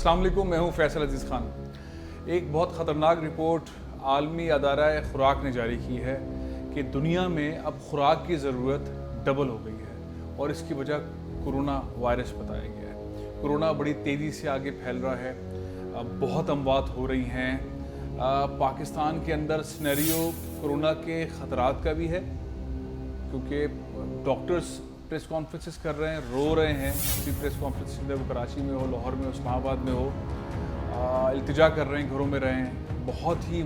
अस्सलाम वालेकुम, मैं हूं फैसल अजीज़ खान। एक बहुत ख़तरनाक रिपोर्ट आलमी अदारा खुराक ने जारी की है कि दुनिया में अब खुराक की ज़रूरत डबल हो गई है और इसकी वजह कोरोना वायरस बताया गया है। कोरोना बड़ी तेज़ी से आगे फैल रहा है, बहुत अमवात हो रही हैं। पाकिस्तान के अंदर सिनेरियो कोरोना के ख़तरात का भी है क्योंकि डॉक्टर्स प्रेस कॉन्फ्रेंसेस कर रहे हैं, रो रहे हैं। किसी प्रेस कॉन्फ्रेंस में वो कराची में हो, लाहौर में हो, इस्लामाबाद में हो, इल्तिजा कर रहे हैं घरों में रहें। बहुत ही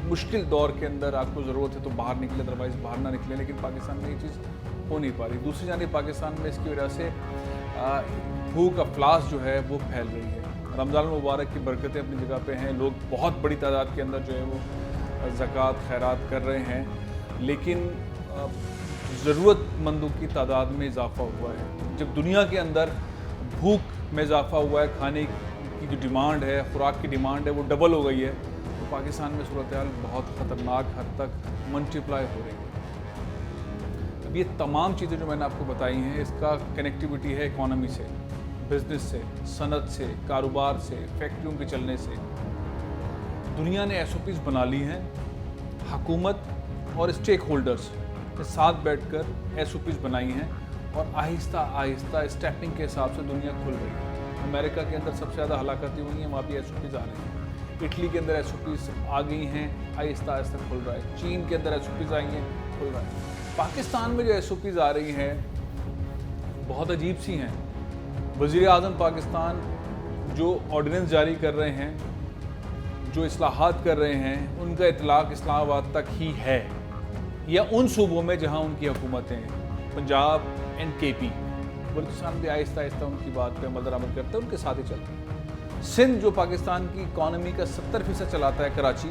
मुश्किल दौर के अंदर आपको ज़रूरत है तो बाहर निकले, अदरवाइज़ बाहर ना निकले, लेकिन पाकिस्तान में ये चीज़ हो नहीं पा रही। दूसरी जानिब पाकिस्तान में इसकी वजह से भूख अफलास जो है वो फैल रही है। रमज़ान मुबारक की बरकतें अपनी जगह पे हैं, लोग बहुत बड़ी तादाद के अंदर जो है वो ज़कात खैरात कर रहे हैं, लेकिन ज़रूरतमंदों की तादाद में इजाफ़ा हुआ है। जब दुनिया के अंदर भूख में इजाफ़ा हुआ है, खाने की जो डिमांड है, खुराक की डिमांड है वो डबल हो गई है, तो पाकिस्तान में सूरत हाल बहुत ख़तरनाक हद तक मल्टीप्लाई हो रही है। अब ये तमाम चीज़ें जो मैंने आपको बताई हैं, इसका कनेक्टिविटी है इकॉनमी से, बिज़नेस से, सनत से, कारोबार से, फैक्ट्रियों के चलने से। दुनिया ने SOPs बना ली हैं, हुकूमत और स्टेक होल्डर्स के साथ बैठकर SOPs बनाई हैं और आहिस्ता आहिस्ता स्टेपिंग के हिसाब से दुनिया खुल रही है। अमेरिका के अंदर सबसे ज़्यादा हलाकतें हुई हैं, वहाँ भी SOPs आ रही हैं। इटली के अंदर SOPs आ गई हैं, आहिस्ता आहिस्ता खुल रहा है। चीन के अंदर SOPs आई हैं, खुल रहा है। पाकिस्तान में जो SOPs आ रही हैं बहुत अजीब सी हैं। वज़ीर आज़म पाकिस्तान जो ऑर्डिनेंस जारी कर रहे हैं, जो इस्लाहात कर रहे हैं, उनका इतलाक़ इस्लामाबाद तक ही है या उन सूबों में जहां उनकी हुकूमतें हैं, पंजाब एंड KP। बलूचिस्तान भी आहिस्ता आहिस्ता उनकी बात पे अमल दरामद करते हैं, उनके साथ ही चलते हैं। सिंध जो पाकिस्तान की इकॉनमी का 70% चलाता है, कराची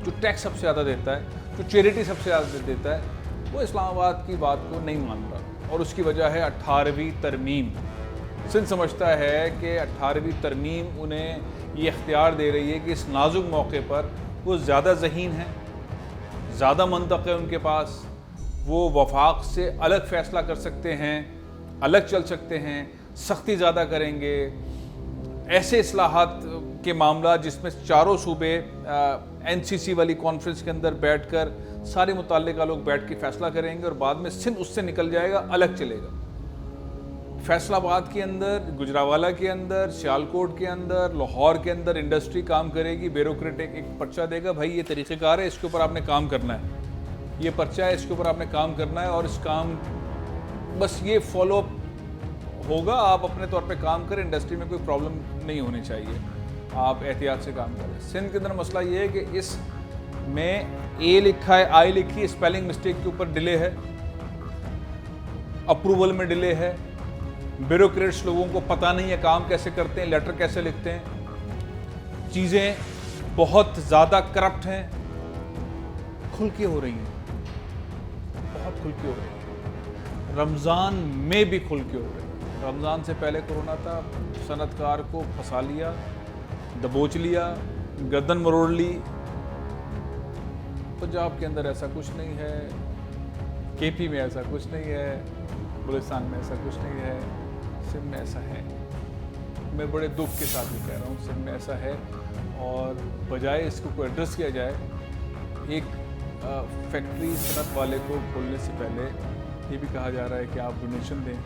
जो टैक्स सबसे ज़्यादा देता है, जो चैरिटी सबसे ज़्यादा देता है, वो इस्लामाबाद की बात को नहीं मान रहा और उसकी वजह है 18वीं तरमीम। सिंध समझता है कि 18वीं तरमीम उन्हें ये इख्तियार दे रही है कि इस नाजुक मौके पर वो ज़्यादा ज़हीन हैं, ज़्यादा मंतक़ है उनके पास, वो वफाक से अलग फ़ैसला कर सकते हैं, अलग चल सकते हैं, सख्ती ज़्यादा करेंगे। ऐसे इस्लाहात के मामला जिसमें चारों सूबे NCC वाली कॉन्फ्रेंस के अंदर बैठकर सारे मुतल्लिका लोग बैठ के फ़ैसला करेंगे और बाद में सिंध उससे निकल जाएगा, अलग चलेगा। फैसलाबाद के अंदर, गुजरावाला के अंदर, सियालकोट के अंदर, लाहौर के अंदर इंडस्ट्री काम करेगी, ब्यूरोक्रेटिक एक पर्चा देगा, भाई ये तरीक़ेकार है, इसके ऊपर आपने काम करना है, ये पर्चा है, इसके ऊपर आपने काम करना है और इस काम बस ये फॉलो होगा। आप अपने तौर पे काम करें, इंडस्ट्री में कोई प्रॉब्लम नहीं होनी चाहिए, आप एहतियात से काम करें। सिंध के अंदर मसला ये है कि इसमें A लिखा है, I लिखी है, स्पेलिंग मिस्टेक के ऊपर डिले है, अप्रूवल में डिले है, ब्यूरोक्रेट्स लोगों को पता नहीं है काम कैसे करते हैं, लेटर कैसे लिखते हैं, चीज़ें बहुत ज़्यादा करप्ट हैं, खुल के हो रही हैं, बहुत खुल के हो रही हैं। रमज़ान में भी खुल के हो रही है। रमज़ान से पहले कोरोना था, सनतकार को फंसा लिया, दबोच लिया, गर्दन मरोड़ ली। पंजाब के अंदर ऐसा कुछ नहीं है, KP में ऐसा कुछ नहीं है, बलूचिस्तान में ऐसा कुछ नहीं है, सिंध में ऐसा है। मैं बड़े दुख के साथ भी कह रहा हूँ, सिंध में ऐसा है और बजाय इसको कोई एड्रेस किया जाए, एक फैक्ट्री सनत वाले को खोलने से पहले ये भी कहा जा रहा है कि आप डोनेशन दें,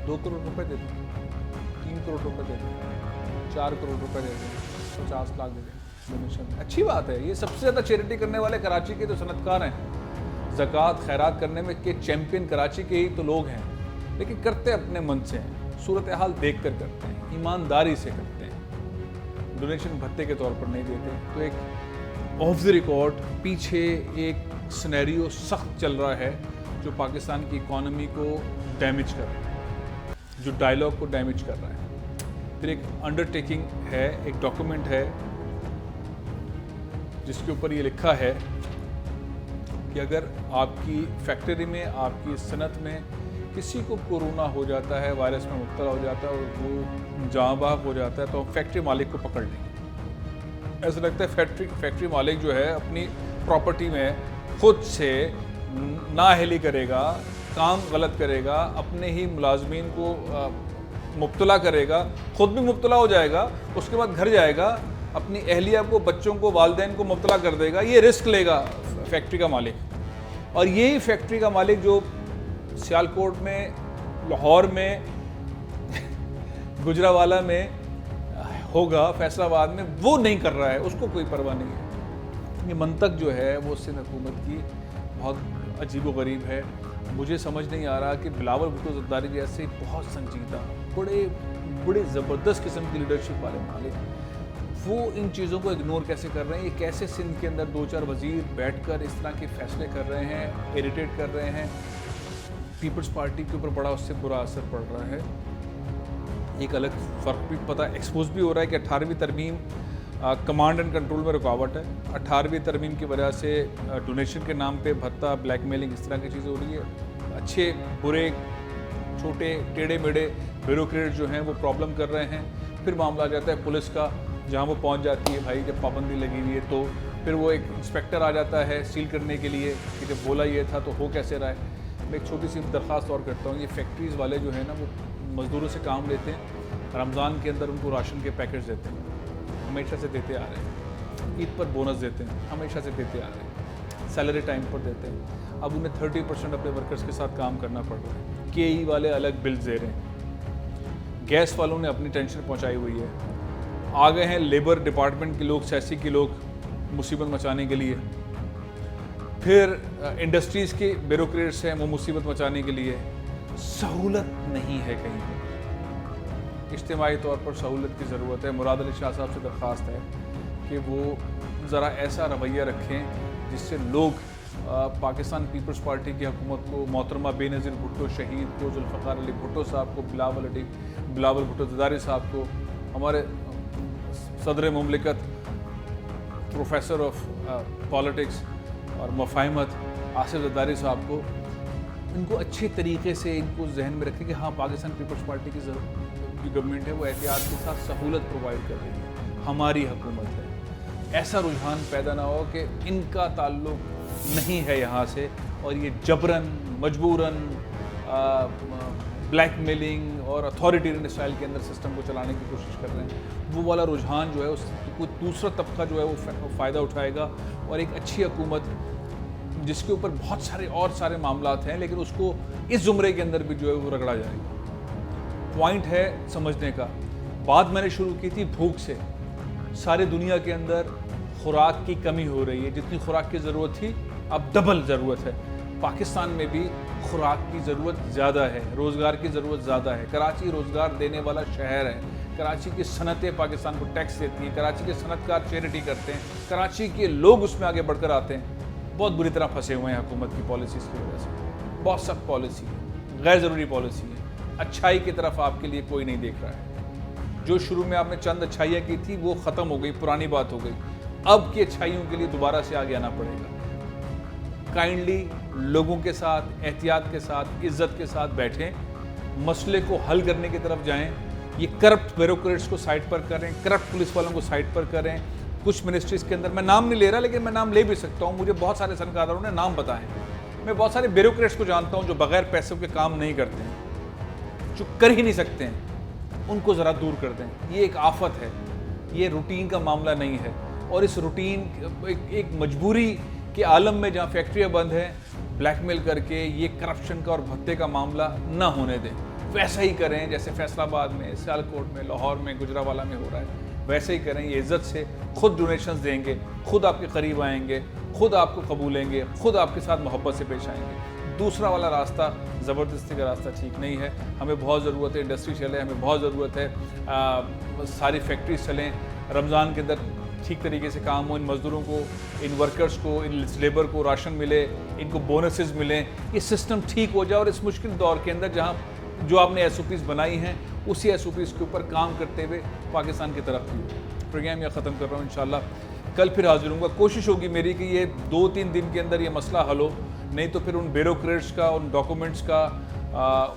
2 करोड़ रुपए दे दें, 3 करोड़ रुपए दे दें, 4 करोड़ रुपए दे दें, 50 लाख दे दें डोनेशन। अच्छी बात है। ये सबसे ज़्यादा चैरिटी करने वाले कराची के तो सनतकार हैं। ज़कात खैरात करने में के चैम्पियन कराची के ही तो लोग हैं, लेकिन करते अपने मन से हैं, सूरत हाल देख कर करते हैं, ईमानदारी से करते हैं, डोनेशन भत्ते के तौर पर नहीं देते। तो एक ऑफ द रिकॉर्ड पीछे एक सिनेरियो सख्त चल रहा है जो पाकिस्तान की इकॉनमी को डैमेज कर रहा है, जो डायलॉग को डैमेज कर रहा है। फिर एक अंडरटेकिंग है, एक डॉक्यूमेंट है जिसके ऊपर ये लिखा है कि अगर आपकी फैक्ट्री में, आपकी सनत में किसी को कोरोना हो जाता है, वायरस में मुब्तला हो जाता है और वो जाँ बहक हो जाता है, तो फैक्ट्री मालिक को पकड़ लेंगे। ऐसा लगता है फैक्ट्री मालिक जो है अपनी प्रॉपर्टी में खुद से नाअहली करेगा, काम गलत करेगा, अपने ही मुलाजमीन को मुब्तला करेगा, खुद भी मुब्तला हो जाएगा, उसके बाद घर जाएगा, अपनी अहलिया को, बच्चों को, वालिदैन को मुब्तला कर देगा। ये रिस्क लेगा फैक्ट्री का मालिक। और यही फैक्ट्री का मालिक जो सियालकोट में, लाहौर में, गुजरावाला में होगा, फैसलाबाद में, वो नहीं कर रहा है, उसको कोई परवाह नहीं है। ये मंतक जो है वो सिंध हुकूमत की बहुत अजीब व गरीब है। मुझे समझ नहीं आ रहा कि बिलावल भुट्टो ज़रदारी जैसे बहुत संजीदा, बड़े ज़बरदस्त किस्म की लीडरशिप वाले मालिक, वो इन चीज़ों को इग्नोर कैसे कर रहे हैं। ये कैसे सिंध के अंदर 2-4 वज़ीर बैठकर इस तरह के फैसले कर रहे हैं, इरिटेट कर रहे हैं। पीपल्स पार्टी के ऊपर बड़ा उससे बुरा असर पड़ रहा है। एक अलग फ़र्क भी पता एक्सपोज भी हो रहा है कि 18वीं तरमीम कमांड एंड कंट्रोल में रुकावट है। 18वीं तरमीम की वजह से डोनेशन के नाम पे भत्ता, ब्लैकमेलिंग, इस तरह की चीज़ें हो रही है। अच्छे बुरे, छोटे, टेढ़े मेढ़े ब्यूरोक्रेट जो हैं वो प्रॉब्लम कर रहे हैं। फिर मामला आ जाता है पुलिस का, जहाँ वो पहुँच जाती है भाई जब पाबंदी लगी हुई है, तो फिर वो एक इंस्पेक्टर आ जाता है सील करने के लिए कि जब बोला ये था तो हो कैसे रहा है। मैं एक छोटी सी दरख्वास्त और करता हूँ, ये फैक्ट्रीज़ वाले जो है ना वो मज़दूरों से काम लेते हैं, रमज़ान के अंदर उनको राशन के पैकेट्स देते हैं, हमेशा से देते आ रहे हैं। ईद पर बोनस देते हैं, हमेशा से देते आ रहे हैं। सैलरी टाइम पर देते हैं। अब उन्हें 30% अपने वर्कर्स के साथ काम करना पड़ रहा है। केई वाले अलग बिल्स दे रहे हैं। गैस वालों ने अपनी टेंशन पहुंचाई हुई है। आ गए हैं लेबर डिपार्टमेंट के लोग, सैसी के लोग मुसीबत मचाने के लिए। फिर इंडस्ट्रीज़ के ब्यूरोक्रेट्स हैं, वो मुसीबत मचाने के लिए। सहूलत नहीं है कहीं पर। इज्तिमाई तौर पर सहूलत की ज़रूरत है। मुराद अली शाह साहब से दरख्वास्त है कि वो ज़रा ऐसा रवैया रखें जिससे लोग पाकिस्तान पीपल्स पार्टी की हुकूमत को, मोहतरमा बेनज़ीर भुट्टो शहीद को, जुल्फ़िकार अली भुट्टो साहब को, बिलावल भुट्टो ज़रदारी साहब को, हमारे सदर मुमलिकत प्रोफेसर ऑफ पॉलिटिक्स और मफाहिमत आसिफ ज़रदारी साहब को, इनको अच्छे तरीके से इनको जहन में रखें कि हाँ, पाकिस्तान पीपल्स पार्टी की गवर्नमेंट है वो एहतियात के साथ सहूलत प्रोवाइड कर रही है, हमारी हुकूमत है। ऐसा रुझान पैदा ना हो कि इनका ताल्लुक़ नहीं है यहाँ से और ये जबरन, मजबूरन, ब्लैकमेलिंग और अथॉरिटेरियन स्टाइल के अंदर सिस्टम को चलाने की कोशिश कर रहे हैं। वो वाला रुझान जो है उसको दूसरा तबका जो है वो फ़ायदा उठाएगा और एक अच्छी हुकूमत जिसके ऊपर बहुत सारे मामलात हैं, लेकिन उसको इस ज़ुमरे के अंदर भी जो है वो रगड़ा जाएगा। पॉइंट है समझने का। बात मैंने शुरू की थी भूख से। सारे दुनिया के अंदर खुराक की कमी हो रही है। जितनी खुराक की ज़रूरत थी अब डबल ज़रूरत है। पाकिस्तान में भी खुराक की ज़रूरत ज़्यादा है, रोज़गार की ज़रूरत ज़्यादा है। कराची रोज़गार देने वाला शहर है। कराची की सनतें पाकिस्तान को टैक्स देती हैं। कराची के सनतकार चैरिटी करते हैं। कराची के लोग उसमें आगे बढ़कर आते हैं। बहुत बुरी तरह फंसे हुए हैं हुकूमत की पॉलिसीज़ की वजह से। बहुत सख्त पॉलिसी है, गैर ज़रूरी पॉलिसी है। अच्छाई की तरफ आपके लिए कोई नहीं देख रहा है। जो शुरू में आपने चंद अच्छाइयाँ की थी वो ख़त्म हो गई, पुरानी बात हो गई। अब की अच्छाइयों के लिए दोबारा से आगे आना पड़ेगा। काइंडली लोगों के साथ, एहतियात के साथ, इज़्ज़त के साथ बैठें, मसले को हल करने की तरफ जाएं। ये करप्ट ब्यूरोक्रेट्स को साइड पर करें, करप्ट पुलिस वालों को साइड पर करें। कुछ मिनिस्ट्रीज़ के अंदर, मैं नाम नहीं ले रहा लेकिन मैं नाम ले भी सकता हूँ, मुझे बहुत सारे सनकारों ने नाम बताए। मैं बहुत सारे ब्यूरोक्रेट्स को जानता हूँ जो बगैर पैसों के काम नहीं करते हैं, जो कर ही नहीं सकते हैं, उनको ज़रा दूर कर दें। ये एक आफत है, ये रूटीन का मामला नहीं है। और इस रूटीन एक मजबूरी के आलम में जहाँ फैक्ट्रियाँ बंद हैं, ब्लैकमेल करके ये करप्शन का और भत्ते का मामला ना होने दें। वैसा ही करें जैसे फैसलाबाद में, सियालकोट में, लाहौर में, गुजरावाला में हो रहा है, वैसे ही करें। ये इज़्ज़त से खुद डोनेशंस देंगे, खुद आपके करीब आएंगे, खुद आपको कबूलेंगे, खुद आपके साथ मोहब्बत से पेश आएंगे। दूसरा वाला रास्ता, ज़बरदस्ती का रास्ता ठीक नहीं है। हमें बहुत ज़रूरत है इंडस्ट्री चले, हमें बहुत ज़रूरत है सारी फैक्ट्रीज चलें, रमज़ान के अंदर ठीक तरीके से काम हो, इन मज़दूरों को, इन वर्कर्स को, इन लेबर को राशन मिले, इनको बोनसेस मिलें, ये सिस्टम ठीक हो जाए। और इस मुश्किल दौर के अंदर जहाँ जो आपने SOPs बनाई हैं, उसी SOPs के ऊपर काम करते हुए पाकिस्तान की तरफ की। प्रोग्राम यह ख़त्म कर रहा हूँ। इंशाल्लाह कल फिर हाजिर हूँगा। कोशिश होगी मेरी कि ये 2-3 दिन के अंदर ये मसला हल हो, नहीं तो फिर उन ब्यूरोक्रेट्स का, उन डॉक्यूमेंट्स का,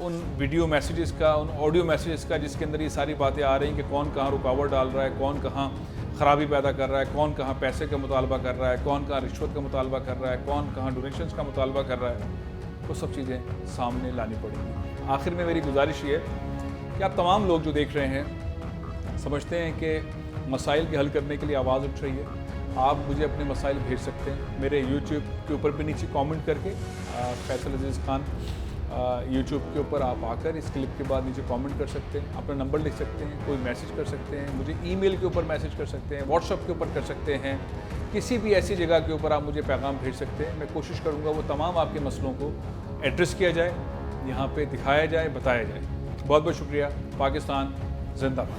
उन वीडियो मैसेजेस का, उन ऑडियो मैसेजेस का जिसके अंदर ये सारी बातें आ रही हैं कि कौन कहाँ रुकावट डाल रहा है, कौन कहाँ ख़राबी पैदा कर रहा है, कौन कहाँ पैसे का मुतालबा कर रहा है, कौन कहाँ रिश्वत का मुतालबा कर रहा है, कौन कहाँ डोनेशंस का मुतालबा कर रहा है, वो सब चीज़ें सामने लानी पड़ेंगी। आखिर में मेरी गुजारिश ये है कि आप तमाम लोग जो देख रहे हैं समझते हैं कि मसाइल के हल करने के लिए आवाज़ उठ रही है। आप मुझे अपने मसाइल भेज सकते हैं मेरे YouTube के ऊपर भी नीचे कमेंट करके। फैसल अजीज़ खान YouTube के ऊपर आप आकर इस क्लिप के बाद नीचे कमेंट कर सकते हैं, अपना नंबर लिख सकते हैं, कोई मैसेज कर सकते हैं, मुझे ईमेल के ऊपर मैसेज कर सकते हैं, व्हाट्सएप के ऊपर कर सकते हैं, किसी भी ऐसी जगह के ऊपर आप मुझे पैगाम भेज सकते हैं। मैं कोशिश करूँगा वो तमाम आपके मसलों को एड्रेस किया जाए, यहाँ पे दिखाया जाए, बताया जाए। बहुत बहुत शुक्रिया। पाकिस्तान जिंदाबाद।